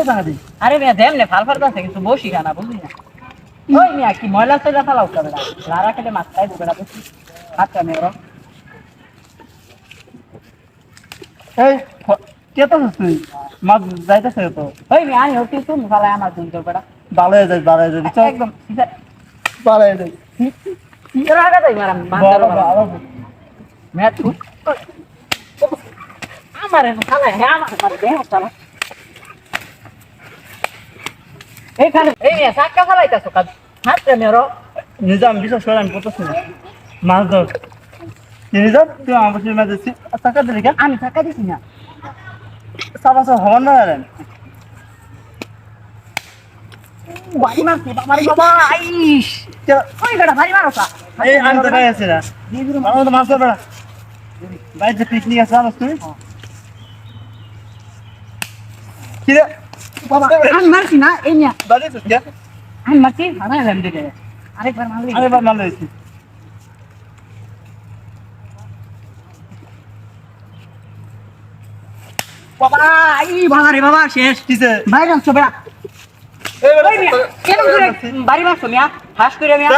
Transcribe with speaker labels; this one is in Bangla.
Speaker 1: টাকা দিই
Speaker 2: আরে মিয়া দেম নে ফাল আছে কিন্তু বসি খানা বুঝলি না ওই মিয়া কি ময়লা তৈলা ফালাও করে না লারা খেলে মাছ খাই দুবেলা বসি আচ্ছা মেয়ের
Speaker 1: এই কে তো তুই মাছ যাইতেছে তো
Speaker 2: ওই মিয়া আমি হচ্ছি তুম ফালাই আমার দুই তোর বেড়া
Speaker 1: ভালো হয়ে যাই ভালো হয়ে যাই চল
Speaker 2: একদম সিধা
Speaker 1: ভালো হয়ে যাই
Speaker 2: সিধা আগা যাই মারাম
Speaker 1: ভালো ভালো
Speaker 2: মিয়া তুই আমার ফালাই হ্যাঁ আমার ফালাই দেহ চালা এইখানে এই মিয়া সাক্কা ফালাইতাছো কাজ হাত মেয়ের
Speaker 1: নিজাম বিশ্বাস করে আমি করতেছি না মাছ ধর নিজাম তুই আমার বসে মাছ দিচ্ছি টাকা দিলি কেন
Speaker 2: আমি টাকা দিছি না
Speaker 1: সাবাস হওয়ার না জানেন
Speaker 2: বাড়ি মারছি বাবারে বাবা আইস ওই বেটা ভারী মারোটা
Speaker 1: এই আমি তো গায়ে আছি না আমার তো মাছ ধরবে না বাইরে পিকনিক আছে জানোস তুই কি রে
Speaker 2: বাবা আমি মারছি না এই মিয়া
Speaker 1: বাড়ি তো কে
Speaker 2: আমি মারছি হারাই এলাম দিকে আরেকবার মারলি
Speaker 1: আরেকবার মারলে হয়েছি
Speaker 2: বাবা আই বাবা রে বাবা শেষ
Speaker 1: কিসে
Speaker 2: ভাই রাখছো বেটা
Speaker 1: এই
Speaker 2: ওই মিয়া কেন করে বাড়ি মারছো মিয়া ফাঁস করে মিয়া